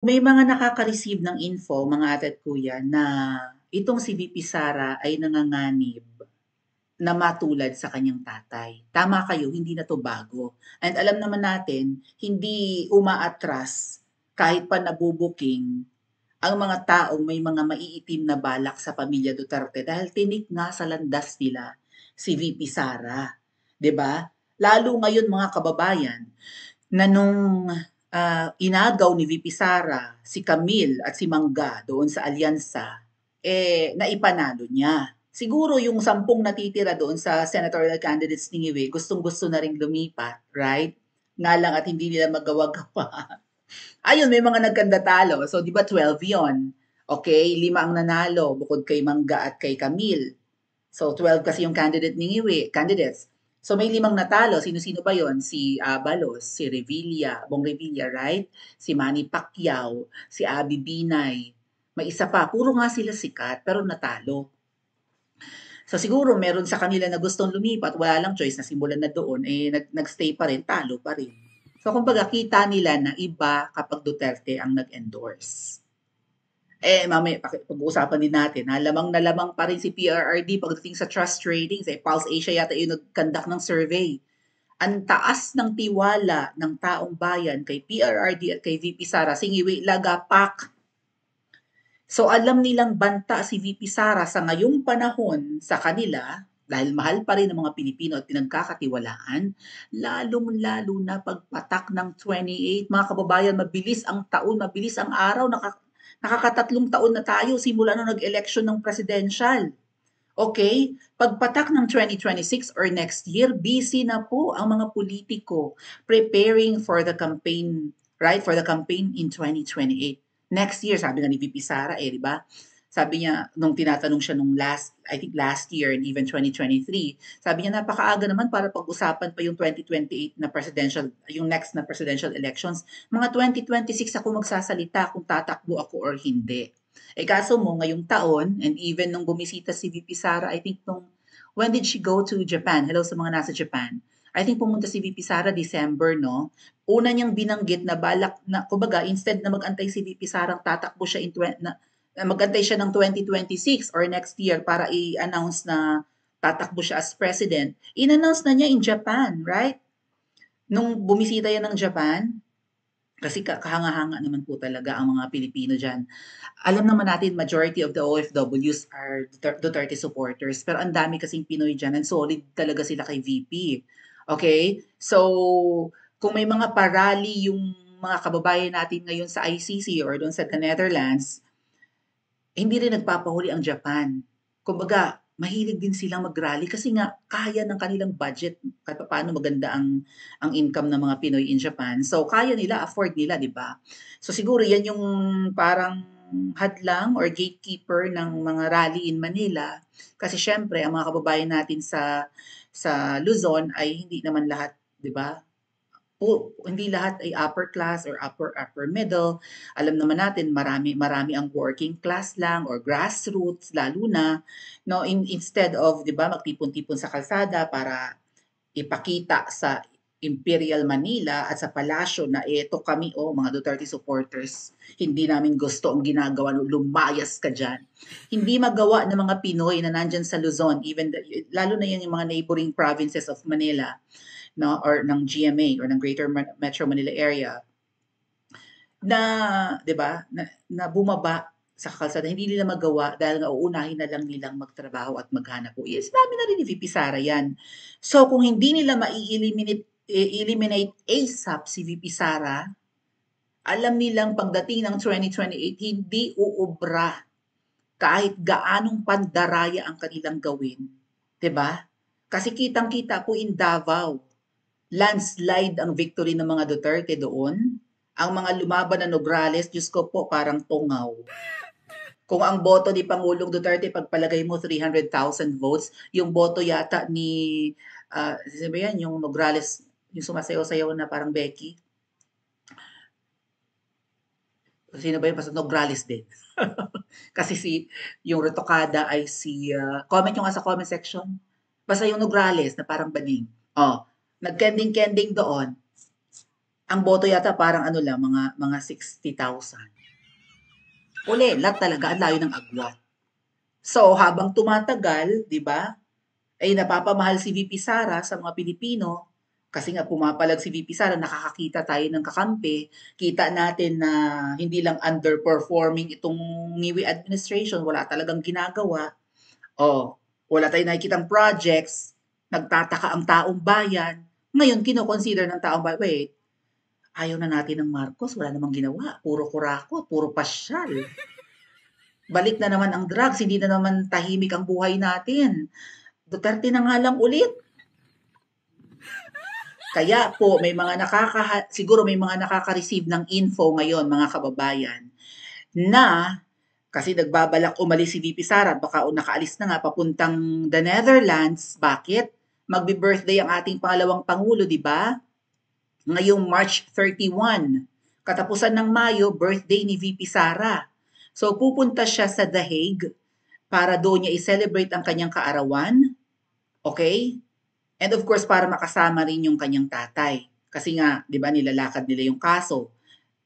May mga nakaka-receive ng info, mga ate at kuya, na itong si VP Sara ay nanganganib na matulad sa kanyang tatay. Tama kayo, hindi na 'to bago. And alam naman natin, hindi umaatras kahit pa nabubuking ang mga taong may mga maiitim na balak sa pamilya Duterte dahil tinik nga sa landas nila si VP Sara, 'di ba? Lalo ngayon mga kababayan na nung, inagaw ni VP Sara si Camille at si Mangga doon sa alyansa, naipanalo niya. Siguro yung 10 natitira doon sa senatorial candidates ni Ngiwi gustong-gusto na ring lumipat, right? Nga lang at hindi nila magawa-gawa. Ayun, may mga nagkanda-talo. So, 'di ba 12 'yon? Okay, 5 ang nanalo bukod kay Mangga at kay Camille. So, 12 kasi yung candidate ni Ngiwi, candidates. So, may 5 natalo. Sino-sino ba yon? Si Abalos, si Revilla, Bong Revilla, right? Si Manny Pacquiao, si Abby Binay. May isa pa. Puro nga sila sikat, pero natalo. So, siguro meron sa kanila na gustong lumipat, wala lang choice, nasimulan na doon, nagstay pa rin, talo pa rin. So, kumbaga, kita nila na iba kapag Duterte ang nag-endorse. Mamaya pag-uusapan din natin, ha, lamang na lamang pa rin si PRRD pagdating sa trust ratings. Pulse Asia yata yung nag-conduct ng survey. Ang taas ng tiwala ng taong bayan kay PRRD at kay VP Sara, singiwi lagapak. So alam nilang banta si VP Sara sa ngayong panahon sa kanila, dahil mahal pa rin ng mga Pilipino at pinagkakatiwalaan, lalong-lalo na pagpatak ng 28. Mga kababayan, mabilis ang taon, mabilis ang araw, nakakatatlong taon na tayo simula nung nag-election ng presidential. Okay? Pagpatak ng 2026 or next year, busy na po ang mga politiko preparing for the campaign, right? For the campaign in 2028. Next year, sabi nga ni VP Sara, di ba? Sabi niya, nung tinatanong siya I think last year and even 2023, sabi niya napakaaga naman para pag-usapan pa yung 2028 na presidential, yung next na presidential elections. Mga 2026 ako magsasalita kung tatakbo ako or hindi. Kaso mo, ngayong taon, and even nung bumisita si VP Sara, I think when did she go to Japan? Hello sa mga nasa Japan. I think pumunta si VP Sara December, no? Una niyang binanggit na balak na, kumbaga, instead na mag-antay si VP Sara, tatakbo siya na mag-antay siya ng 2026 or next year para i-announce na tatakbo siya as president, in-announce na niya in Japan, right? Nung bumisita yan ng Japan, kasi kahanga-hanga naman po talaga ang mga Pilipino dyan. Alam naman natin, majority of the OFWs are Duterte supporters, pero ang dami kasing Pinoy dyan and solid talaga sila kay VP. Okay? So, kung may mga parali yung mga kababayan natin ngayon sa ICC or doon sa the Netherlands, hindi rin nagpapahuli ang Japan. Kumbaga, mahilig din silang mag-rally kasi nga kaya ng kanilang budget kahit paano maganda ang income ng mga Pinoy in Japan. So kaya nila, afford nila, 'di ba? So siguro 'yan yung parang hadlang or gatekeeper ng mga rally in Manila kasi syempre ang mga kababayan natin sa Luzon ay hindi naman lahat, 'di ba? Hindi lahat ay upper class or upper middle. Alam naman natin marami ang working class lang or grassroots lalo na, no, instead of 'di ba magtipon-tipon sa kalsada para ipakita sa Imperial Manila at sa palasyo na eto kami, mga Duterte supporters, hindi namin gusto ang ginagawa, lumayas ka diyan. Hindi magawa ng mga Pinoy na nandiyan sa Luzon, lalo na yan yung mga neighboring provinces of Manila, no, or ng GMA or ng Greater Metro Manila area na, 'di ba, na bumaba sa kalsada, hindi nila magawa dahil nga uunahin na lang nilang magtrabaho at maghanap buhay. Sinabi na rin ni VP Sara yan. So kung hindi nila eliminate ASAP si VP Sara, alam nilang pagdating ng 2028, hindi uubra kahit gaanong pandaraya ang kanilang gawin. 'Di ba? Kasi kitang-kita po in Davao, landslide ang victory ng mga Duterte doon. Ang mga lumaban na Nograles, Diyos ko po, parang tungaw. Kung ang boto ni Pangulong Duterte, pagpalagay mo 300,000 votes, yung boto yata ni, sino ba yan, yung Nograles, yung sumasayaw-sayaw na parang Becky. Sino ba yun? Basta Nograles din. Kasi yung retokada ay comment nyo nga sa comment section. Basta yung Nograles na parang bading. Nagkending-kending doon. Ang boto yata parang ano lang, mga 60,000. Uli, lahat talaga, ang layo ng agwat. So, habang tumatagal, di ba, ay napapamahal si VP Sara sa mga Pilipino kasi nga pumapalag si VP Sara, nakakakita tayo ng kakampi, kita natin na hindi lang underperforming itong Niwi administration, wala talagang ginagawa. Oh, wala tayong nakikitang projects, nagtataka ang taong bayan. Ngayon, kino-consider ng taong bayan, wait, ayaw na natin ng Marcos, wala namang ginawa, puro kurakot, puro pasyal. Balik na naman ang drugs, hindi na naman tahimik ang buhay natin. Duterte na nga lang ulit. Kaya po siguro may mga nakaka-receive ng info ngayon mga kababayan na kasi nagbabalak umalis si VP Sara at baka nakaalis na nga papuntang the Netherlands. Bakit? Magbi-birthday ang ating pangalawang pangulo, di ba? Ngayong March 31. Katapusan ng Mayo, birthday ni VP Sara. So pupunta siya sa The Hague para doon niya i-celebrate ang kanyang kaarawan. Okay? And of course, para makasama rin yung kanyang tatay. Kasi nga, di ba, nilalakad nila yung kaso.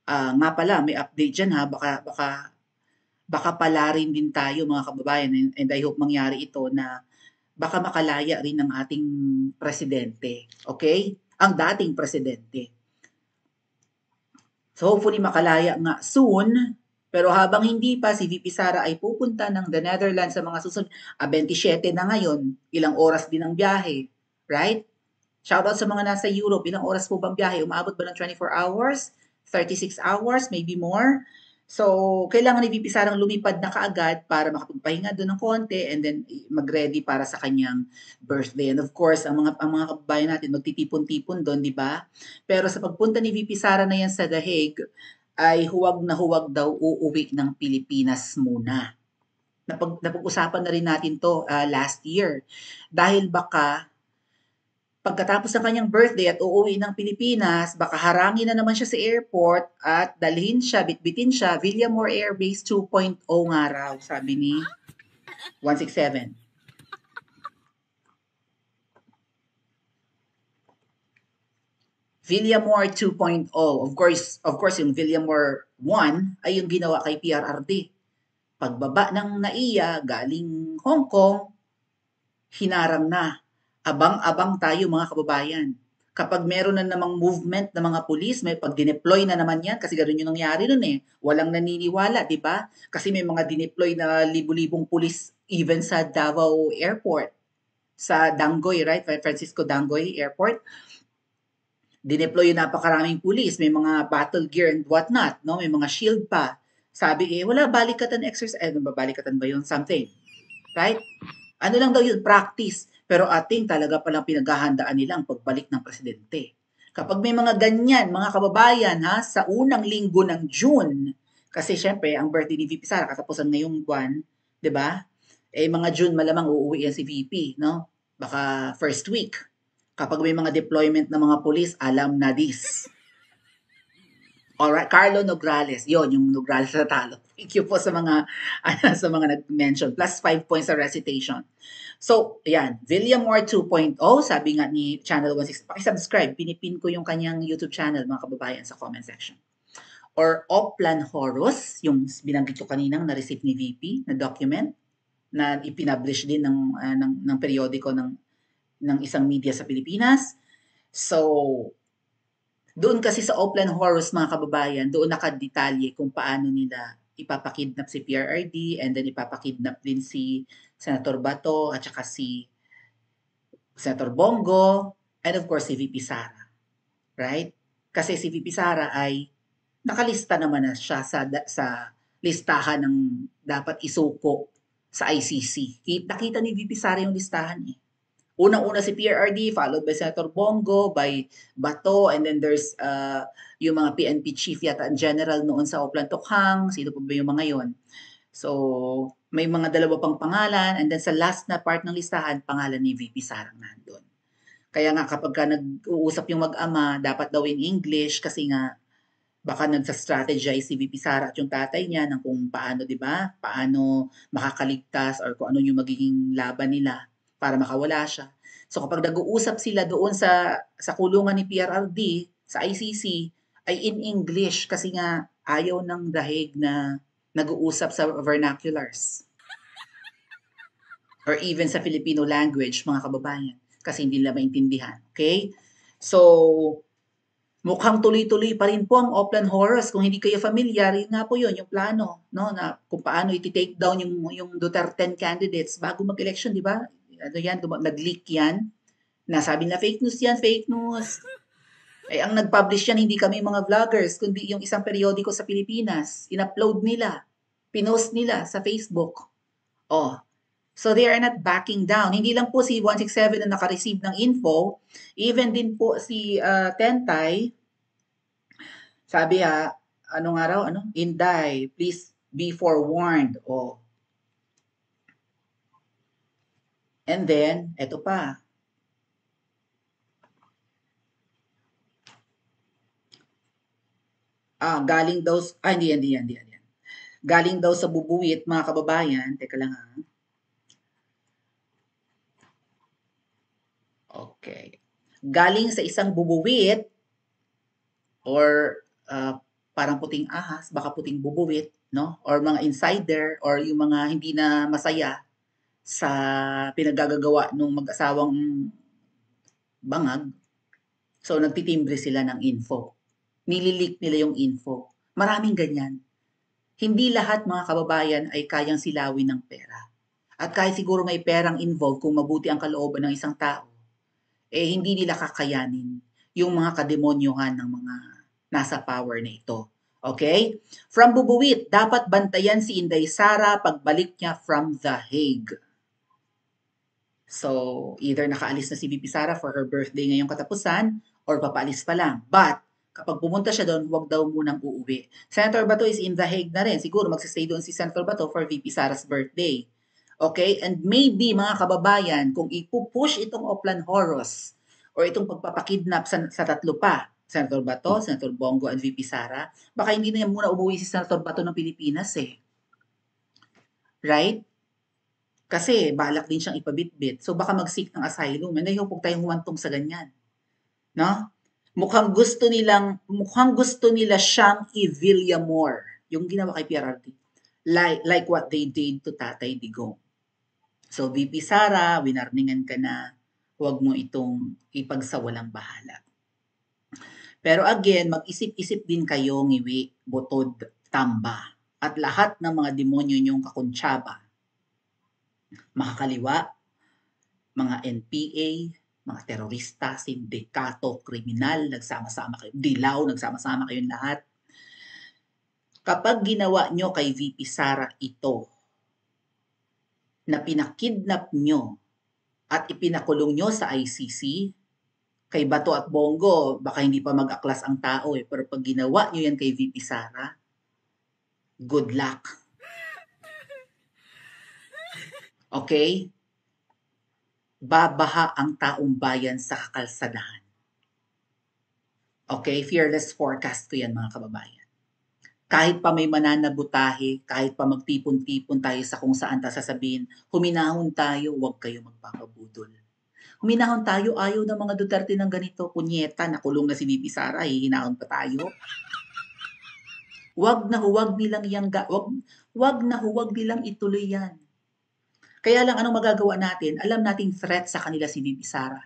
Nga pala, may update dyan ha, baka pala rin din tayo mga kababayan, and I hope mangyari ito na baka makalaya rin ng ating presidente. Okay? Ang dating presidente. So hopefully makalaya nga soon. Pero habang hindi pa, si VP Sara ay pupunta ng the Netherlands sa mga susunod. 27 na ngayon, ilang oras din ang biyahe. Right? Shoutout sa mga nasa Europe. Ilang oras po bang biyahe? Umabot ba ng 24 hours? 36 hours? Maybe more? So, kailangan ni VP Sarang lumipad na kaagad para makapagpahinga doon ng konti and then mag-ready para sa kanyang birthday. And of course, ang mga kababayan natin magtitipon-tipon doon, di ba? Pero sa pagpunta ni VP Sara na yan sa The Hague, ay huwag na huwag daw uuwi ng Pilipinas muna. Napag-usapan na rin natin to last year. Dahil baka pagkatapos ng kanyang birthday at uuwi ng Pilipinas, baka harangin na naman siya sa airport at dalhin siya, bitbitin siya, Villamor Air Base 2.0 nga raw, sabi ni 167. Villamor 2.0. Of course, yung Villamor 1 ay yung ginawa kay PRRD. Pagbaba ng NAIA galing Hong Kong, hinarang na. Abang-abang tayo mga kababayan. Kapag meron na namang movement ng mga pulis, may pag-dineploy na naman yan, kasi gano'n yung nangyari nun eh. Walang naniniwala, di ba? Kasi may mga dineploy na libu-libong pulis even sa Davao Airport, sa Dangoy, right? Francisco Dangoy Airport. Dineploy yung napakaraming pulis, may mga battle gear and whatnot, no? May mga shield pa. Sabi wala balikatan exercise, balikatan ba yun? Something. Right? Ano lang daw yun, practice. Pero ating talaga palang pinaghahandaan nila ang pagbalik ng presidente. Kapag may mga ganyan, mga kababayan, sa unang linggo ng June, kasi syempre, ang birthday ni VP Sara, katapusan ngayong buwan, di ba? Mga June malamang uuwi yan si VP, no? Baka first week. Kapag may mga deployment ng mga police, alam na this. Alright, Carlo Nograles. Yon yung Nograles na talo. Thank you po sa mga sa mga nag-mention. Plus 5 points sa recitation. So, ayan, Villamor 2.0, sabi nga ni Channel 16, paki-subscribe, pinipin ko yung kanyang YouTube channel, mga kababayan, sa comment section. Or Oplan Horus, yung binanggit ko kaninang na-receive ni VP na document na ipinablish din ng periodiko ng isang media sa Pilipinas. So, doon kasi sa Oplan Horus, mga kababayan, doon nakadetalye kung paano nila ipapakidnap si PRRD and then ipapakidnap din si Senator Bato at saka si Senator Bongo and of course si VP Sara. Right? Kasi si VP Sara ay nakalista naman na siya sa listahan ng dapat isuko sa ICC. Nakita ni VP Sara yung listahan eh. Unang-una si PRRD, followed by Senator Bongo, by Bato, and then there's yung mga PNP chief yata in general noon sa Oplan Tokhang, sino pa ba yung mga yon? So, may mga dalawa pang pangalan, and then sa last na part ng listahan, pangalan ni VP Sarang nandun. Kaya nga kapag ka nag-uusap yung mag-ama, dapat daw in English kasi nga baka nagsa-strategize si VP Sara at yung tatay niya ng kung paano, di ba? Paano makakaligtas or kung ano yung magiging laban nila para makawala siya. So kapag nag-uusap sila doon sa kulungan ni PRRD, sa ICC ay in English kasi nga ayaw ng The Hague na nag-uusap sa vernaculars or even sa Filipino language, mga kababayan, kasi hindi nila maintindihan. Okay? So, mukhang tuloy-tuloy pa rin po ang Oplan Horrors. Kung hindi kayo familiar, yun nga po yun, yung plano, no, na kung paano iti-take down yung Duterte candidates bago mag-election, di ba? Ano yan, nag-leak yan. Nasabi na fake news yan, fake news. Eh, ang nag-publish yan, hindi kami mga vloggers, kundi yung isang periodiko sa Pilipinas. In-upload nila, pinost nila sa Facebook. Oh, so they are not backing down. Hindi lang po si 167 na naka-receive ng info, even din po si Tentay, sabi ano nga raw, Inday, please be forewarned. Oh. And then, eto pa. Galing daw, hindi yan. Galing daw sa Bubuwit, mga kababayan. Teka lang ha. Okay. Galing sa isang bubuwit or parang puting ahas, baka puting bubuwit, no? Or mga insider or yung mga hindi na masaya sa pinagagagawa ng mag-asawang bangag. So, nagtitimbre sila ng info. Nililik nila yung info. Maraming ganyan. Hindi lahat mga kababayan ay kayang silawin ng pera. At kahit siguro may perang involved kung mabuti ang kalooban ng isang tao, eh hindi nila kakayanin yung mga kademonyohan ng mga nasa power na ito. Okay? From Bubuwit, dapat bantayan si Inday Sara pagbalik niya from The Hague. So, either nakaalis na si VP Sara for her birthday ngayong katapusan or papaalis pa lang. But, kapag pumunta siya doon, huwag daw munang uuwi. Senator Bato is in The Hague na rin. Siguro magsistay doon si Senator Bato for VP Sara's birthday. Okay? And maybe, mga kababayan, kung ipupush itong Oplan Horrors or itong pagpapakidnap sa tatlo pa, Senator Bato, Senator Bongo, and VP Sara, baka hindi na muna umuwi si Senator Bato ng Pilipinas eh. Right? Kasi balak din siyang ipabitbit. So baka mag-seek ng asylum. And I hope huwag tayong humantong sa ganyan. No? Mukhang gusto nila siyang i-Villamor. Yung ginawa kay PRRD. Like what they did to Tatay Digong. So VP Sara, winarningan ka na, huwag mo itong ipagsawalang bahala. Pero again, mag-isip-isip din kayo, ngiwi, butod, tamba, at lahat ng mga demonyo niyong kakuntsaba, makakaliwa, mga NPA, mga terorista, sindikato, kriminal, nagsama-sama kayo, dilaw, nagsama-sama kayong lahat. Kapag ginawa nyo kay VP Sara ito, na pinakidnap nyo at ipinakulong nyo sa ICC, kay Bato at Bongo, baka hindi pa mag-aklas ang tao eh, pero pag ginawa nyo yan kay VP Sara, good luck. Okay? Babaha ang taong bayan sa kakalsadahan. Okay? Fearless forecast ko yan, mga kababayan. Kahit pa may mananabutahe, kahit pa magtipon-tipon tayo sa kung saan sasabihin, huminahon tayo, huwag kayo magpapabudol. Huminahon tayo, ayaw ng mga Duterte ng ganito, punyeta, nakulong na si VP Sara, hihinahon pa tayo. Huwag na huwag nilang ituloy yan. Kaya lang anong magagawa natin? Alam nating threat sa kanila si VP Sara.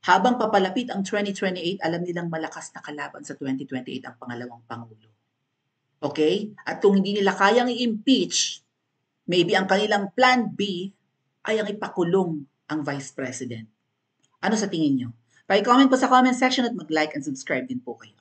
Habang papalapit ang 2028, alam nilang malakas na kalaban sa 2028 ang pangalawang Pangulo. Okay? At kung hindi nila kayang i-impeach, maybe ang kanilang plan B ay ang ipakulong ang Vice President. Ano sa tingin nyo? Pa-comment po sa comment section at mag-like and subscribe din po kayo.